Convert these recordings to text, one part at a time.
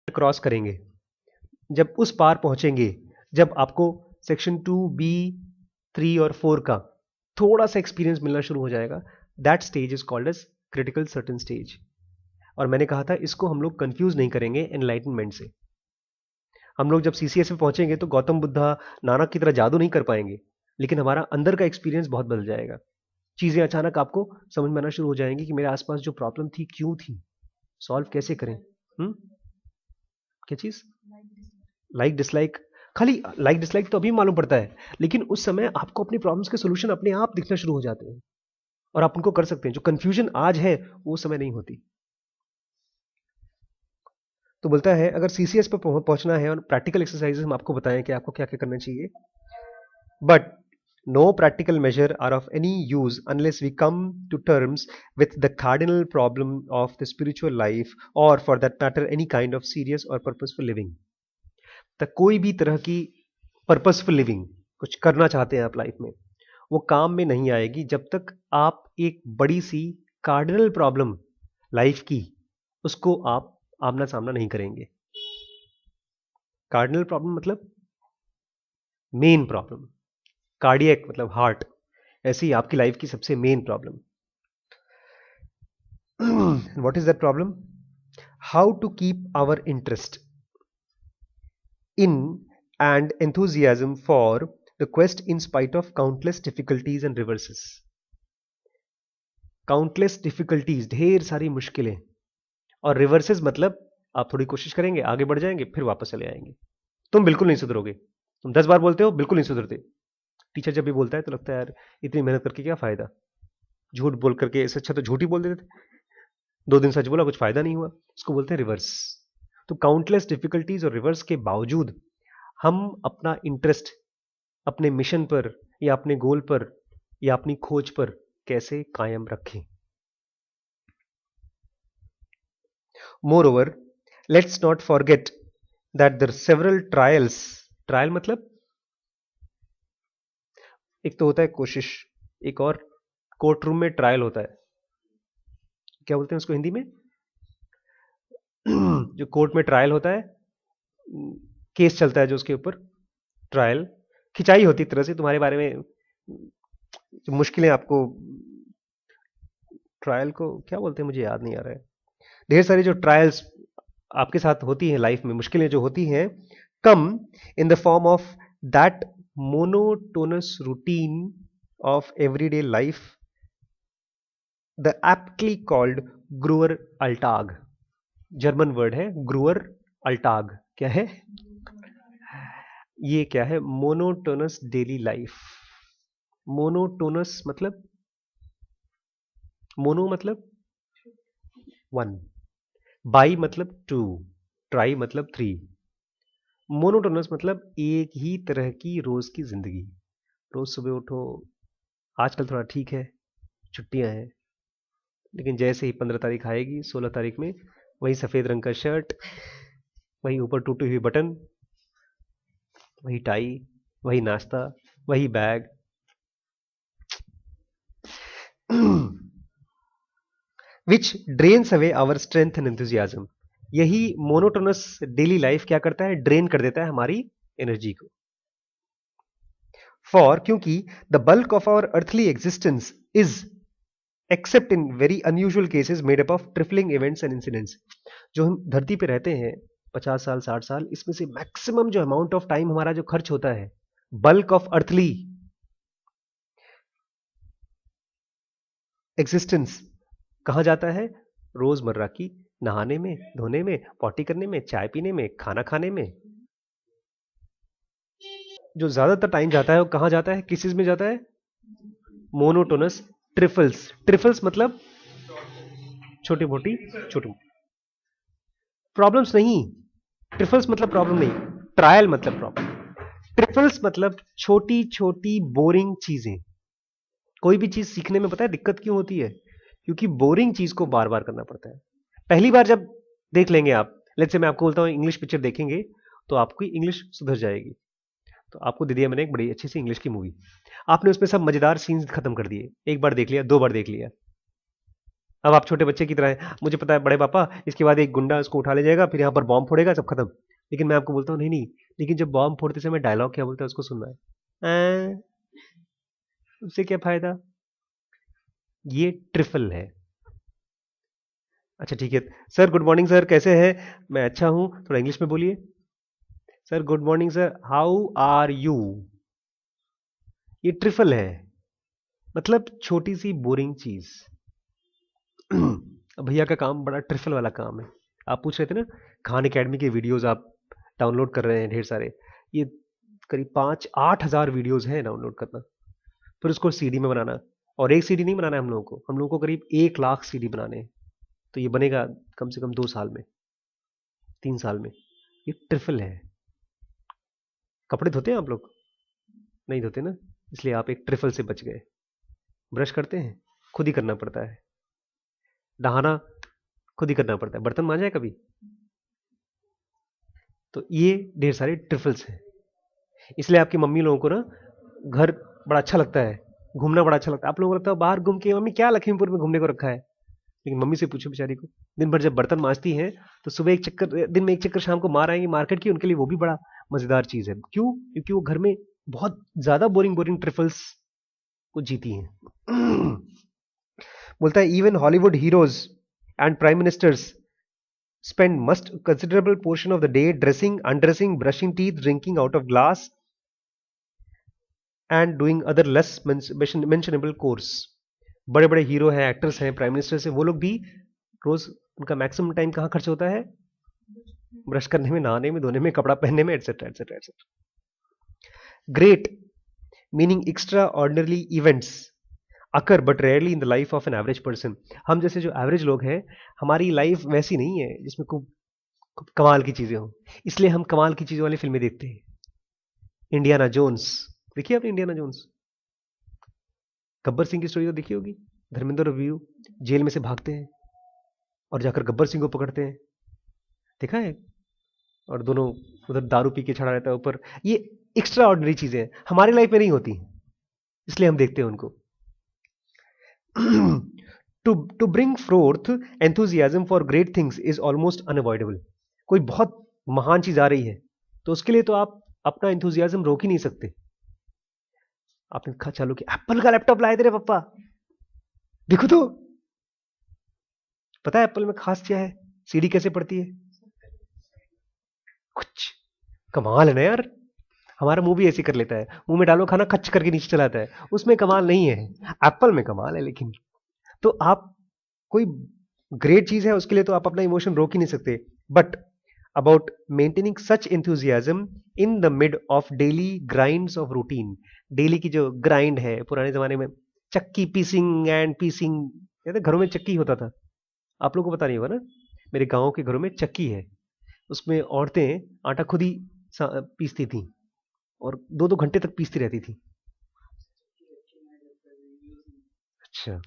Cross करेंगे, जब उस पार पहुंचेंगे, जब आपको सेक्शन 2B, 3 और 4 का थोड़ा सा एक्सपीरियंस मिलना शुरू हो जाएगा, that stage is called as critical certain stage. और मैंने कहा था इसको हम लोग कंफ्यूज नहीं करेंगे एनलाइटनमेंट से। हम लोग जब सीसीएस में पहुंचेंगे तो गौतम बुद्धा, नानक की तरह जादू नहीं कर पाएंगे, लेकिन हमारा अंदर का एक्सपीरियंस बहुत बदल जाएगा। चीजें अचानक आपको समझ में आना शुरू हो जाएंगी कि मेरे आसपास जो प्रॉब्लम थी क्यों थी, सॉल्व कैसे करें। क्या चीज? Like dislike. खाली लाइक डिसलाइक तो अभी मालूम पड़ता है, लेकिन उस समय आपको अपनी प्रॉब्लम्स के सोल्यूशन अपने आप दिखना शुरू हो जाते हैं और आप उनको कर सकते हैं। जो कंफ्यूजन आज है वो समय नहीं होती। तो बोलता है अगर सीसीएस पर पहुंचना है और प्रैक्टिकल एक्सरसाइजेस हम आपको बताएं कि आपको क्या क्या करना चाहिए, but no practical measure are of any use unless we come to terms with the cardinal problem of the spiritual life, or for that matter any kind of serious or purposeful living। तो कोई भी तरह की purposeful living, कुछ करना चाहते हैं आप लाइफ में, वो काम में नहीं आएगी जब तक आप एक बड़ी सी कार्डिनल प्रॉब्लम लाइफ की उसको आप आमना सामना नहीं करेंगे। कार्डिनल प्रॉब्लम मतलब मेन प्रॉब्लम, कार्डियक मतलब हार्ट, ऐसी आपकी लाइफ की सबसे main problem. What is that problem? How to keep our interest in and enthusiasm for the quest in spite of countless difficulties and reverses। Countless difficulties, ढेर सारी मुश्किलें, और reverses मतलब आप थोड़ी कोशिश करेंगे, आगे बढ़ जाएंगे, फिर वापस चले आएंगे। तुम बिल्कुल नहीं सुधरोगे। तुम 10 बार बोलते हो, बिल्कुल नहीं सुधरते। टीचर जब भी बोलता है तो लगता है यार इतनी मेहनत करके क्या फायदा, झूठ बोल करके इससे अच्छा तो झूठ ही बोल देते थे। 2 दिन सच बोला, कुछ फायदा नहीं हुआ। इसको बोलते हैं रिवर्स। तो काउंटलेस डिफिकल्टीज और रिवर्स के बावजूद हम अपना इंटरेस्ट अपने मिशन पर या अपने गोल पर या अपनी खोज पर कैसे कायम रखें। Moreover, let's not forget that there several trials. Trial मतलब एक तो होता है कोशिश, एक और कोर्ट रूम में ट्रायल होता है, क्या बोलते हैं उसको हिंदी में? जो कोर्ट में ट्रायल होता है, केस चलता है जो उसके ऊपर, ट्रायल खिंचाई होती है तरह से तुम्हारे बारे में, जो मुश्किलें आपको, ट्रायल को क्या बोलते हैं मुझे याद नहीं आ रहा है। ढेर सारी जो ट्रायल्स आपके साथ होती हैं लाइफ में, मुश्किलें जो होती हैं, come in the form of that monotonous routine of everyday life, the aptly called Grauer Alltag. German word है ग्रूअर अल्टाग। क्या है ये? क्या है? Monotonous daily life. मोनोटोनस मतलब, मोनो मतलब 1, बाई मतलब 2, ट्राई मतलब 3। मोनोटोनस मतलब एक ही तरह की रोज की जिंदगी। रोज सुबह उठो, आजकल थोड़ा ठीक है, छुट्टियां हैं, लेकिन जैसे ही 15 तारीख आएगी, 16 तारीख में वही सफेद रंग का शर्ट, वही ऊपर टूटी हुई बटन, वही टाई, वही नाश्ता, वही bag. Which drains away our strength and enthusiasm. यही मोनोटोनस डेली लाइफ क्या करता है? ड्रेन कर देता है हमारी एनर्जी को। फॉर क्योंकि the bulk of our earthly existence is, except in very unusual cases, made up of trifling events and incidents. जो हम धरती पे रहते हैं 50 साल 60 साल, इसमें से मैक्सिमम जो अमाउंट ऑफ टाइम हमारा जो खर्च होता है, बल्क ऑफ अर्थली एग्जिस्टेंस कहां जाता है? रोजमर्रा की नहाने में, धोने में, पॉटी करने में, चाय पीने में, खाना खाने में। जो ज्यादातर टाइम जाता है वो कहां जाता है, किस चीज में जाता है? Monotonous trifles. ट्रिफल्स मतलब छोटी मोटी, छोटी प्रॉब्लम्स नहीं। ट्रिफल्स मतलब प्रॉब्लम नहीं, ट्रायल मतलब प्रॉब्लम। ट्रिफल्स मतलब छोटी छोटी बोरिंग चीजें। कोई भी चीज सीखने में पता है दिक्कत क्यों होती है? क्योंकि बोरिंग चीज को बार बार करना पड़ता है। पहली बार जब देख लेंगे आप, लेट्स से मैं आपको बोलता हूं इंग्लिश पिक्चर देखेंगे, तो आपकी इंग्लिश सुधर जाएगी। तो आपको दे दिया मैंने एक बड़ी अच्छी सी इंग्लिश की मूवी, आपने उसमें सब मजेदार सीन्स खत्म कर दिए, एक बार देख लिया, 2 बार देख लिया, अब आप छोटे बच्चे की तरह हैं, मुझे पता है बड़े पापा इसके बाद एक गुंडा उसको उठा ले जाएगा, फिर यहाँ पर बॉम्ब फोड़ेगा, सब खत्म। लेकिन मैं आपको बोलता हूँ नहीं नहीं, लेकिन जब बॉम्ब फोड़ते समय डायलॉग क्या बोलता है उसको सुनना है। उससे क्या फायदा? ये ट्रिफल है। अच्छा ठीक है सर, गुड मॉर्निंग सर, कैसे हैं? मैं अच्छा हूं, थोड़ा इंग्लिश में बोलिए। Sir good morning sir, how are you? ये ट्रिफल है, मतलब छोटी सी बोरिंग चीज। भैया का काम बड़ा ट्रिफल वाला काम है। आप पूछ रहे थे ना, खान एकेडमी के वीडियोस आप डाउनलोड कर रहे हैं ढेर सारे। ये करीब 5-8 हज़ार वीडियोस हैं डाउनलोड करना, फिर उसको सीडी में बनाना। और एक सीडी नहीं बनाना है हम लोगों को करीब 1 लाख सीडी बनाने हैं। तो ये बनेगा कम से कम 2 साल में, 3 साल में। ये ट्रिफल है। कपड़े धोते हैं आप लोग? नहीं धोते ना, इसलिए आप एक ट्रिफल से बच गए। ब्रश करते हैं, खुद ही करना पड़ता है। नहाना खुद ही करना पड़ता है। बर्तन मांजा है कभी? तो ये ढेर सारे ट्रिफल्स हैं। इसलिए आपकी मम्मी लोगों को ना घर बड़ा अच्छा लगता है, घूमना बड़ा अच्छा लगता है। आप लोगों को लगता है बाहर घूम के मम्मी क्या लखीमपुर में घूमने को रखा है, लेकिन मम्मी से पूछो बेचारी को, दिन भर जब बर्तन मांजती हैं तो सुबह एक चक्कर, दिन में एक चक्कर शाम को मार आएंगी मार्केट की, उनके लिए वो भी बड़ा मजेदार चीज है। क्यों? क्योंकि वो घर में बहुत ज्यादा बोरिंग बोरिंग ट्रिफल्स को जीती हैं। बोलता है even Hollywood heroes and prime ministers spend must considerable portion of the day dressing, undressing, brushing teeth, drinking out of glass and doing other less mentionable course. बड़े बड़े हीरो हैं, actors हैं, prime ministers हैं, वो लोग भी रोज उनका maximum time कहाँ खर्च होता है? ब्रश करने में, नहाने में, धोने में, कपड़ा पहनने में, etcetera etcetera etcetera. Great meaning extra ordinary events occur but rarely in the life of an average person. हम जैसे जो एवरेज लोग हैं, हमारी लाइफ वैसी नहीं है जिसमें खूब कमाल की चीजें हो, इसलिए हम कमाल की चीजों वाली फिल्में देखते हैं। इंडियाना जोन्स देखिए आपने? इंडियाना जोन्स, गब्बर सिंह की स्टोरी तो देखी होगी। धर्मेंद्र और वीरू जेल में से भागते हैं और जाकर गब्बर सिंह को पकड़ते हैं, देखा है? और दोनों उधर दारू पी के चढ़ा रहता है ऊपर। ये एक्स्ट्रा ऑर्डिनरी चीजें हैं, हमारी लाइफ में नहीं होती, इसलिए हम देखते हैं उनको। To bring forth enthusiasm for great things is almost unavoidable. कोई बहुत महान चीज आ रही है तो उसके लिए तो आप अपना एंथुजियाज्म रोक ही नहीं सकते। आपने कहा चालू किया, एप्पल का लैपटॉप लाए तेरे पापा, देखो तो। पता है एप्पल में खास क्या है? सीडी कैसे पड़ती है? कुछ कमाल है ना यार। हमारा मुंह भी ऐसे कर लेता है, मुंह में डालो खाना खच करके नीचे चलाता है, उसमें कमाल नहीं है, एप्पल में कमाल है। लेकिन तो आप कोई ग्रेट चीज है उसके लिए तो आप अपना इमोशन रोक ही नहीं सकते। But about maintaining such enthusiasm in the mid of daily grinds of routine. Daily की जो ग्राइंड है, पुराने जमाने में चक्की पीसिंग एंड पीसिंग, कहते घरों में चक्की होता था, आप लोगों को पता नहीं होगा ना। मेरे गांव के घरों में चक्की है, उसमें औरतें आटा खुद ही पीसती थी और 2-2 घंटे तक पीसती रहती थी। अच्छा,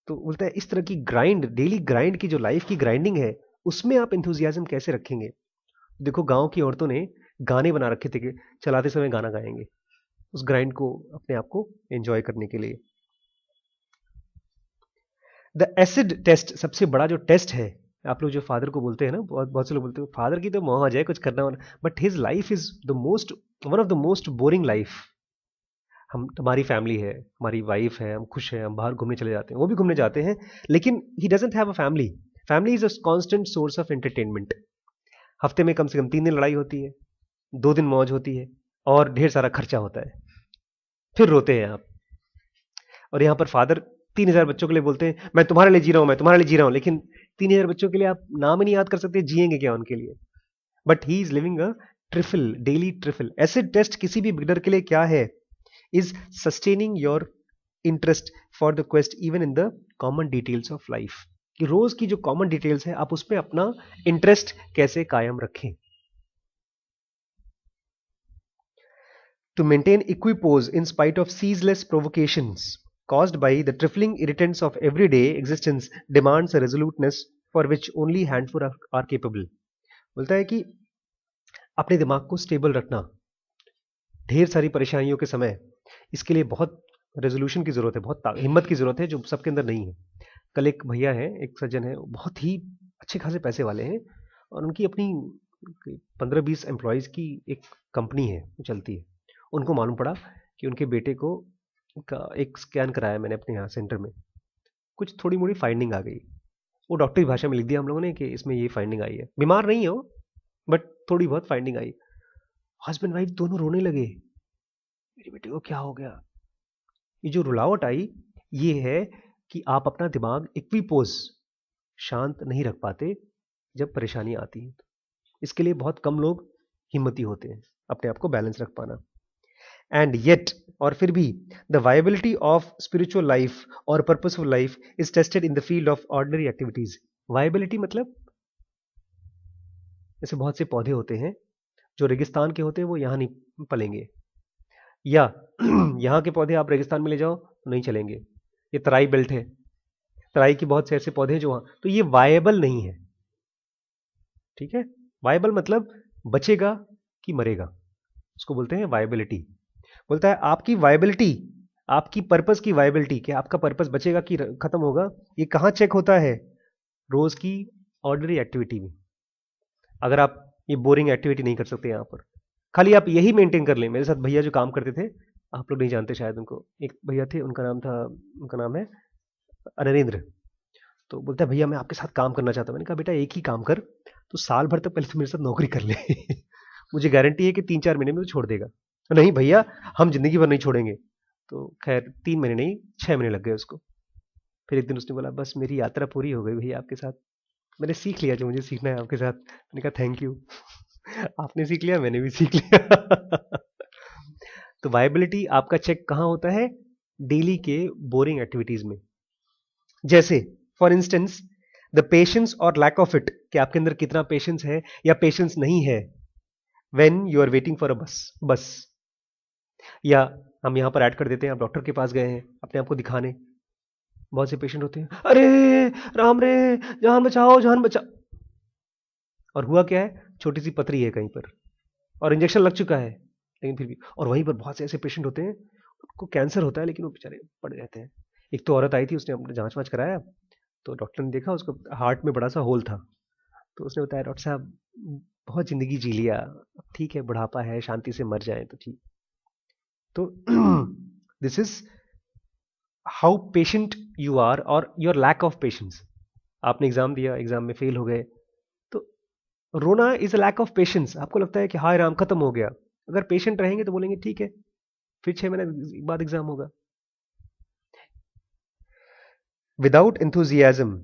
तो बोलता है इस तरह की ग्राइंड, डेली ग्राइंड की जो लाइफ की ग्राइंडिंग है, उसमें आप इंथुजियाज्म कैसे रखेंगे? देखो गांव की औरतों ने गाने बना रखे थे कि चलाते समय गाना गाएंगे, उस ग्राइंड को अपने आप को एंजॉय करने के लिए। द एसिड टेस्ट सबसे बड़ा जो टेस्ट है, आप लोग जो फादर को बोलते हैं ना, बहुत बहुत से लोग बोलते हैं फादर की तो मौज है कुछ करना होना, but his life is the most, one of the most boring life. हम, हमारी फैमिली है, हमारी वाइफ है, हम खुश हैं, हम बाहर घूमने चले जाते हैं, वो भी घूमने जाते हैं, लेकिन he doesn't have a family. Family is a constant source of entertainment. हफ्ते में कम से कम 3 दिन लड़ाई होती है, 2 दिन मौज होती है, और ढेर सारा खर्चा होता है, फिर रोते हैं आप। और यहाँ पर फादर 3,000 बच्चों के लिए बोलते हैं मैं तुम्हारे लिए जी रहा हूं, मैं तुम्हारे लिए जी रहा हूं, लेकिन 3,000 बच्चों के लिए आप नाम ही नहीं याद कर सकते, जिएंगे क्या उनके लिए? But he is living a trifle, daily trifle. Acid test किसी भी बिगनर के लिए क्या है? Is sustaining your interest for the quest even in the common details of life. कि रोज की जो कॉमन डिटेल्स है आप उसमें अपना इंटरेस्ट कैसे कायम रखें। To maintain equipoise in spite of ceaseless provocations caused by the trifling irritants of everyday existence demands a resoluteness for which only handful are capable। बोलता है कि अपने दिमाग को स्टेबल रखना ढेर सारी परेशानियों के समय, इसके लिए बहुत रेजोल्यूशन की जरूरत है, बहुत हिम्मत की जरूरत है जो सबके अंदर नहीं है। कल एक भैया हैं, एक सज्जन है, बहुत ही अच्छे खासे पैसे वाले हैं और उनकी अपनी 15-20 एम्प्लॉयज़ की एक कंपनी है, चलती है। उनको मालूम पड़ा कि उनके बेटे को का एक स्कैन कराया मैंने अपने यहाँ सेंटर में, कुछ थोड़ी मोड़ी फाइंडिंग आ गई। वो डॉक्टरी भाषा में लिख दिया हम लोगों ने कि इसमें ये फाइंडिंग आई है। बीमार नहीं है वो, बट थोड़ी बहुत फाइंडिंग आई। हस्बैंड वाइफ दोनों रोने लगे, मेरे बेटे को क्या हो गया। ये जो रुलावट आई, ये है कि आप अपना दिमाग इक्विपोज शांत नहीं रख पाते जब परेशानी आती है। इसके लिए बहुत कम लोग हिम्मती होते हैं अपने आप को बैलेंस रख पाना। एंड येट, और फिर भी, the viability of spiritual life और purposeful life is tested in the field of ordinary activities. Viability मतलब जैसे बहुत से पौधे होते हैं जो रेगिस्तान के होते हैं, वो यहाँ नहीं पलेंगे, या यहाँ के पौधे आप रेगिस्तान में ले जाओ तो नहीं चलेंगे। ये तराई बेल्ट है, तराई के बहुत से ऐसे पौधे हैं जो वहाँ, तो ये वायबल नहीं है। ठीक है, वायबल मतलब बचेगा कि मरेगा, उसको बोलते हैं वायबिलिटी। बोलता है आपकी वायबिलिटी, आपकी पर्पस की वायबिलिटी, कि आपका पर्पस बचेगा कि खत्म होगा, ये कहाँ चेक होता है? रोज की ऑर्डिनरी एक्टिविटी में। अगर आप ये बोरिंग एक्टिविटी नहीं कर सकते यहाँ पर, खाली आप यही मेंटेन कर लें। मेरे साथ भैया जो काम करते थे, आप लोग नहीं जानते शायद उनको, एक भैया थे, उनका नाम है नरेंद्र। तो बोलता है भैया मैं आपके साथ काम करना चाहता हूँ। मैंने कहा बेटा एक ही काम कर, तो साल भर तक पहले तो मेरे साथ नौकरी कर ले मुझे गारंटी है कि 3-4 महीने में तो छोड़ देगा। नहीं भैया हम जिंदगी भर नहीं छोड़ेंगे। तो खैर 3 महीने नहीं, 6 महीने लग गए उसको। फिर एक दिन उसने बोला बस मेरी यात्रा पूरी हो गई भैया आपके साथ, मैंने सीख लिया जो मुझे सीखना है आपके साथ। मैंने कहा थैंक यू आपने सीख लिया, मैंने भी सीख लिया तो वायबिलिटी आपका चेक कहाँ होता है? डेली के बोरिंग एक्टिविटीज में। जैसे फॉर इंस्टेंस द पेशेंस और लैक ऑफ इट, कि आपके अंदर कितना पेशेंस है या पेशेंस नहीं है when you are waiting for a bus. या हम यहां पर ऐड कर देते हैं, आप डॉक्टर के पास गए हैं अपने आप को दिखाने, बहुत से पेशेंट होते हैं, अरे राम रे जान बचाओ जान बचा, और हुआ क्या है, छोटी सी पथरी है कहीं पर और इंजेक्शन लग चुका है, लेकिन फिर भी। और वहीं पर बहुत से ऐसे पेशेंट होते हैं उनको कैंसर होता है लेकिन वो बेचारे पड़े रहते हैं। एक तो औरत आई थी, उसने अपना जांच वाँच कराया, तो डॉक्टर ने देखा उसको हार्ट में बड़ा सा होल था। तो उसने बताया डॉक्टर साहब बहुत जिंदगी जी लिया, अब ठीक है बुढ़ापा है, शांति से मर जाए तो ठीक। तो this is how patient you are और योर लैक ऑफ पेशेंस। आपने एग्जाम दिया, एग्जाम में फेल हो गए, तो रोना is a lack of patience. आपको लगता है कि हाय राम खत्म हो गया। अगर पेशेंट रहेंगे तो बोलेंगे ठीक है फिर 6 महीने बाद एग्जाम होगा। Without enthusiasm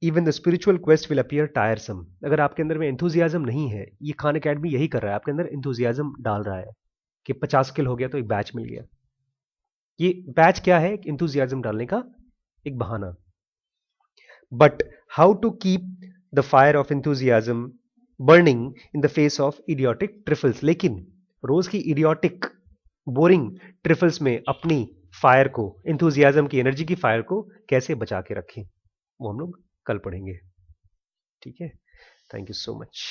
even the spiritual quest will appear टायरसम। अगर आपके अंदर में एंथुजियाज्म नहीं है, ये खान अकेडमी यही कर रहा है, आपके अंदर एंथुजियाज्म डाल रहा है कि 50 किल हो गया तो एक बैच मिल गया। ये बैच क्या है? एंथुजियाज्म डालने का एक बहाना। But how to keep the fire of enthusiasm burning in the face of idiotic trifles. लेकिन रोज की इडियोटिक बोरिंग ट्रिफल्स में अपनी फायर को, एंथुजियाज्म की एनर्जी की फायर को कैसे बचा के रखें, वो हम लोग कल पढ़ेंगे। ठीक है, थैंक यू सो मच।